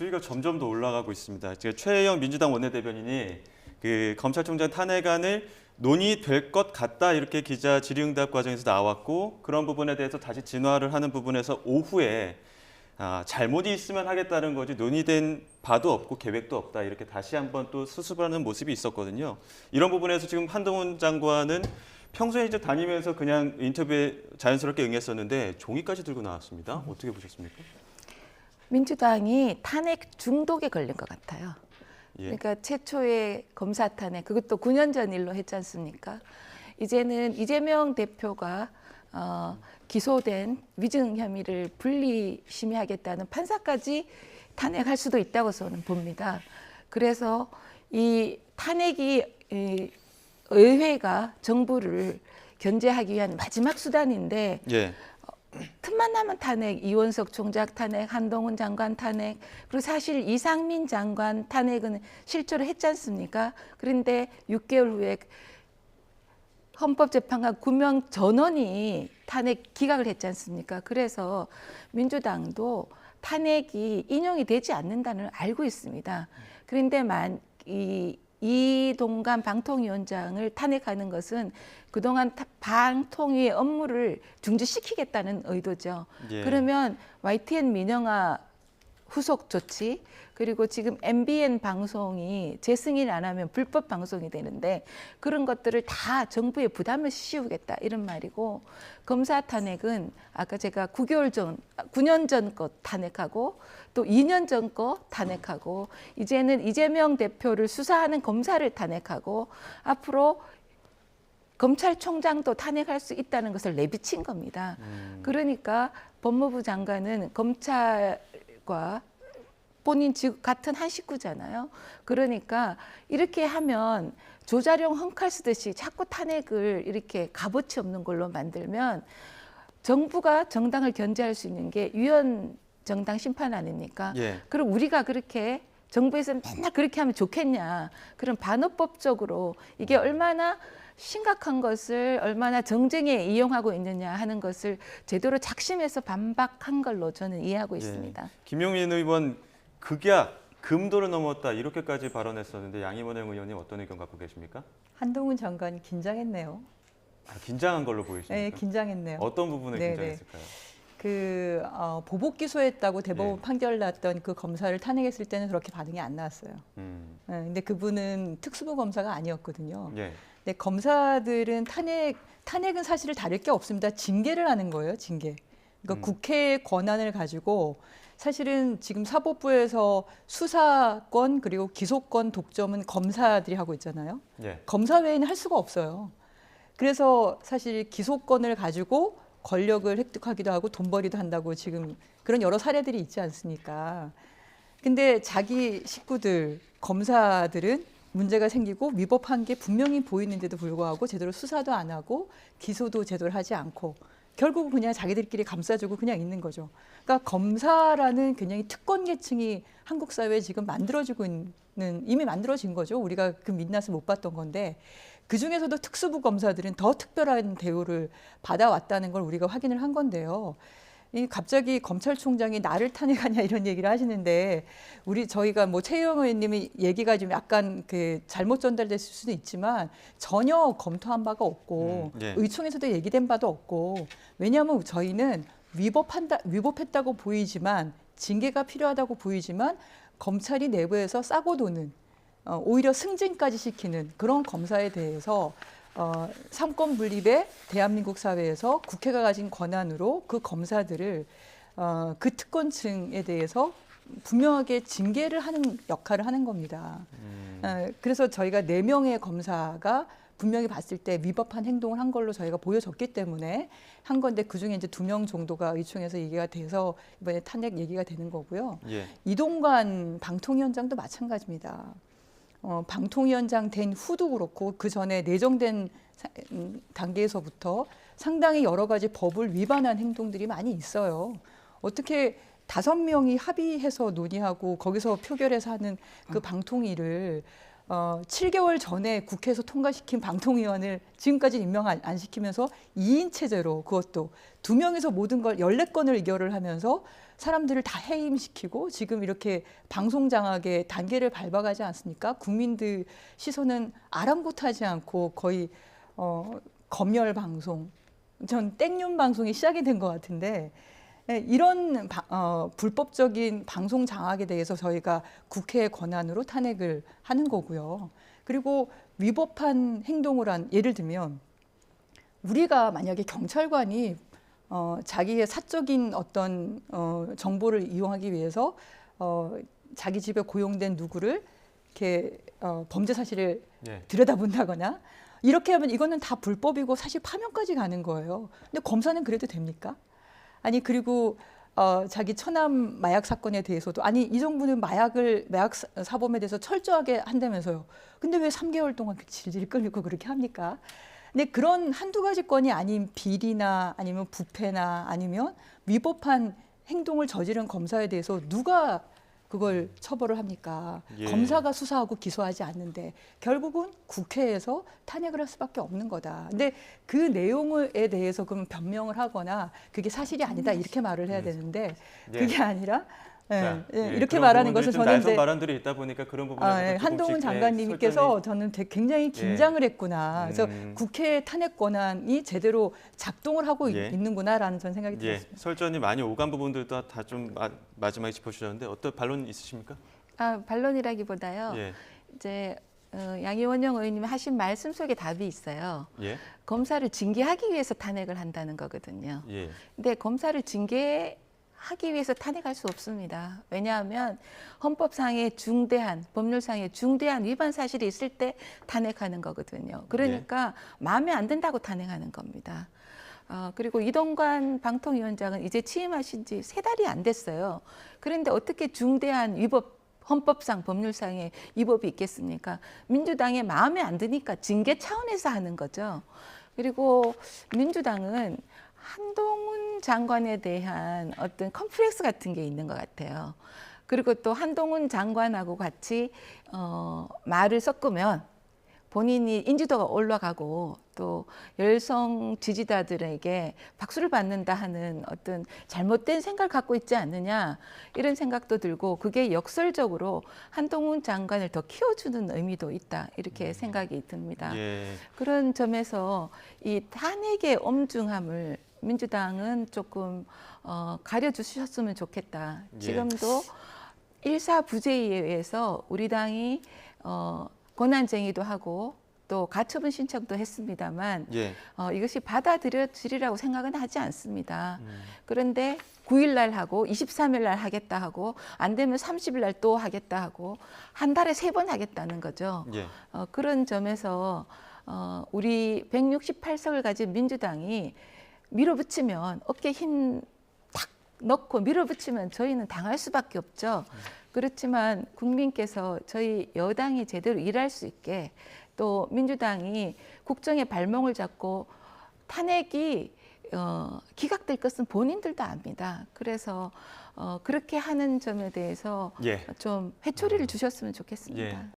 수위가 점점 더 올라가고 있습니다. 지금 최혜영 민주당 원내대변인이 그 검찰총장 탄핵안을 논의될 것 같다 이렇게 기자 질의응답 과정에서 나왔고 그런 부분에 대해서 다시 진화를 하는 부분에서 오후에 잘못이 있으면 하겠다는 거지 논의된 바도 없고 계획도 없다 이렇게 다시 한번 또 수습하는 모습이 있었거든요. 이런 부분에서 지금 한동훈 장관은 평소에 이제 다니면서 그냥 인터뷰에 자연스럽게 응했었는데 종이까지 들고 나왔습니다. 어떻게 보셨습니까? 민주당이 탄핵 중독에 걸린 것 같아요. 예. 그러니까 최초의 검사 탄핵, 그것도 9년 전 일로 했지 않습니까? 이제는 이재명 대표가 기소된 위증 혐의를 분리심의하겠다는 판사까지 탄핵할 수도 있다고 저는 봅니다. 그래서 이 탄핵이 의회가 정부를 견제하기 위한 마지막 수단인데 예. 틈만 나면 탄핵, 이원석 총장 탄핵, 한동훈 장관 탄핵, 그리고 사실 이상민 장관 탄핵은 실제로 했지 않습니까? 그런데 6개월 후에 헌법재판관 9명 전원이 탄핵 기각을 했지 않습니까? 그래서 민주당도 탄핵이 인용이 되지 않는다는 걸 알고 있습니다. 그런데 이동관 방통위원장을 탄핵하는 것은 그동안 방통위의 업무를 중지시키겠다는 의도죠. 예. 그러면 YTN 민영화 후속 조치, 그리고 지금 MBN 방송이 재승인 안 하면 불법 방송이 되는데 그런 것들을 다 정부에 부담을 씌우겠다 이런 말이고, 검사 탄핵은 아까 제가 9년 전 거 탄핵하고 또 2년 전 거 탄핵하고 이제는 이재명 대표를 수사하는 검사를 탄핵하고 앞으로 검찰총장도 탄핵할 수 있다는 것을 내비친 겁니다. 그러니까 법무부 장관은 검찰과 본인 같은 한 식구잖아요. 그러니까 이렇게 하면 조자룡 헝칼 쓰듯이 자꾸 탄핵을 이렇게 값어치 없는 걸로 만들면 정부가 정당을 견제할 수 있는 게 위헌 정당 심판 아닙니까? 예. 그럼 우리가 그렇게 정부에서 맨날 그렇게 하면 좋겠냐. 그럼 반헌법적으로 이게 얼마나 심각한 것을 얼마나 정쟁에 이용하고 있느냐 하는 것을 제대로 작심해서 반박한 걸로 저는 이해하고 있습니다. 김용민 의원 극약, 금도를 넘었다 이렇게까지 발언했었는데 양이원영 의원님 어떤 의견 갖고 계십니까? 한동훈 장관이 긴장했네요. 긴장한 걸로 보이십니까? 네, 긴장했네요. 어떤 부분에 네네. 긴장했을까요? 보복 기소했다고 대법원 예. 판결 났던 그 검사를 탄핵했을 때는 그렇게 반응이 안 나왔어요. 근데 그분은 특수부 검사가 아니었거든요. 예. 근데 검사들은 탄핵은 사실 다를 게 없습니다. 징계를 하는 거예요, 징계. 그러니까 국회의 권한을 가지고 사실은 지금 사법부에서 수사권 그리고 기소권 독점은 검사들이 하고 있잖아요. 예. 검사 외에는 할 수가 없어요. 그래서 사실 기소권을 가지고 권력을 획득하기도 하고 돈벌이도 한다고 지금 그런 여러 사례들이 있지 않습니까? 근데 자기 식구들, 검사들은 문제가 생기고 위법한 게 분명히 보이는데도 불구하고 제대로 수사도 안 하고 기소도 제대로 하지 않고 결국 그냥 자기들끼리 감싸주고 그냥 있는 거죠. 그러니까 검사라는 굉장히 특권 계층이 한국 사회에 지금 만들어지고 있는, 이미 만들어진 거죠. 우리가 그 민낯을 못 봤던 건데 그중에서도 특수부 검사들은 더 특별한 대우를 받아왔다는 걸 우리가 확인을 한 건데요. 갑자기 검찰총장이 나를 탄핵하냐 이런 얘기를 하시는데 저희가 뭐 최혜영 의원님이 얘기가 좀 약간 잘못 전달됐을 수도 있지만 전혀 검토한 바가 없고 예. 의총에서도 얘기된 바도 없고, 왜냐하면 저희는 위법했다고 보이지만 징계가 필요하다고 보이지만 검찰이 내부에서 싸고 도는 오히려 승진까지 시키는 그런 검사에 대해서 삼권 분립의 대한민국 사회에서 국회가 가진 권한으로 그 검사들을 그 특권층에 대해서 분명하게 징계를 하는 역할을 하는 겁니다. 그래서 저희가 4명의 검사가 분명히 봤을 때 위법한 행동을 한 걸로 저희가 보여졌기 때문에 한 건데 그중에 이제 2명 정도가 의총에서 얘기가 돼서 이번에 탄핵 얘기가 되는 거고요. 예. 이동관 방통위원장도 마찬가지입니다. 방통위원장 된 후도 그렇고 그 전에 내정된 단계에서부터 상당히 여러 가지 법을 위반한 행동들이 많이 있어요. 어떻게 5명이 합의해서 논의하고 거기서 표결해서 하는 그 방통위를 7개월 전에 국회에서 통과시킨 방통위원을 지금까지 임명 안 시키면서 2인 체제로, 그것도 2명에서 모든 걸 14건을 의결을 하면서 사람들을 다 해임시키고 지금 이렇게 방송 장악의 단계를 밟아가지 않습니까? 국민들 시선은 아랑곳하지 않고 거의 검열 방송, 전 땡윤 방송이 시작이 된 것 같은데 이런 불법적인 방송 장악에 대해서 저희가 국회의 권한으로 탄핵을 하는 거고요. 그리고 위법한 행동을 한 예를 들면 우리가 만약에 경찰관이 자기의 사적인 어떤 정보를 이용하기 위해서 자기 집에 고용된 누구를 이렇게 범죄 사실을 예. 들여다본다거나 이렇게 하면 이거는 다 불법이고 사실 파면까지 가는 거예요. 근데 검사는 그래도 됩니까? 아니 그리고 자기 처남 마약 사건에 대해서도 아니 이 정부는 마약 사범에 대해서 철저하게 한다면서요. 근데 왜 3개월 동안 질질 끌고 그렇게 합니까? 근데 그런 한두 가지 건이 아닌 비리나 아니면 부패나 아니면 위법한 행동을 저지른 검사에 대해서 누가 그걸 처벌을 합니까? 예. 검사가 수사하고 기소하지 않는데 결국은 국회에서 탄핵을 할 수밖에 없는 거다. 근데 그 내용에 대해서 그럼 변명을 하거나 그게 사실이 아니다 이렇게 말을 해야 되는데 예. 그게 아니라 자, 이렇게 그런 말하는 부분들이 것을 좀 저는 날선 이제 발언들이 있다 보니까 그런 부분에 한동훈 장관님께서 저는 굉장히 긴장을 했구나. 그래서 국회 탄핵 권한이 제대로 작동을 하고 예. 있는구나라는 전 생각이 예, 들었습니다. 설전이 많이 오간 부분들도 다 좀 마지막에 짚어주셨는데 어떤 반론 있으십니까? 반론이라기보다요. 예, 이제 양이원영 의원님이 하신 말씀 속에 답이 있어요. 예, 검사를 징계하기 위해서 탄핵을 한다는 거거든요. 예, 근데 검사를 징계하기 위해서 탄핵할 수 없습니다. 왜냐하면 헌법상의 중대한, 법률상의 중대한 위반 사실이 있을 때 탄핵하는 거거든요. 그러니까 마음에 안 든다고 탄핵하는 겁니다. 그리고 이동관 방통위원장은 이제 취임하신 지 3달이 안 됐어요. 그런데 어떻게 중대한 위법, 헌법상, 법률상의 위법이 있겠습니까? 민주당의 마음에 안 드니까 징계 차원에서 하는 거죠. 그리고 민주당은 한동훈 장관에 대한 어떤 컴플렉스 같은 게 있는 것 같아요. 그리고 또 한동훈 장관하고 같이 말을 섞으면 본인이 인지도가 올라가고 또 열성 지지자들에게 박수를 받는다 하는 어떤 잘못된 생각을 갖고 있지 않느냐 이런 생각도 들고 그게 역설적으로 한동훈 장관을 더 키워주는 의미도 있다 이렇게 생각이 듭니다. 예, 그런 점에서 이 탄핵의 엄중함을 민주당은 조금 가려주셨으면 좋겠다. 예. 지금도 일사부재에 의해서 우리 당이 권한쟁의도 하고 또 가처분 신청도 했습니다만 예, 이것이 받아들여지리라고 생각은 하지 않습니다. 그런데 9일 날 하고 23일 날 하겠다 하고 안 되면 30일 날 또 하겠다 하고 한 달에 3번 하겠다는 거죠. 예, 그런 점에서 우리 168석을 가진 민주당이 밀어붙이면 어깨 힘 탁 넣고 밀어붙이면 저희는 당할 수밖에 없죠. 그렇지만 국민께서 저희 여당이 제대로 일할 수 있게 또 민주당이 국정의 발목을 잡고 탄핵이 기각될 것은 본인들도 압니다. 그래서 그렇게 하는 점에 대해서 예. 좀 회초리를 주셨으면 좋겠습니다. 예.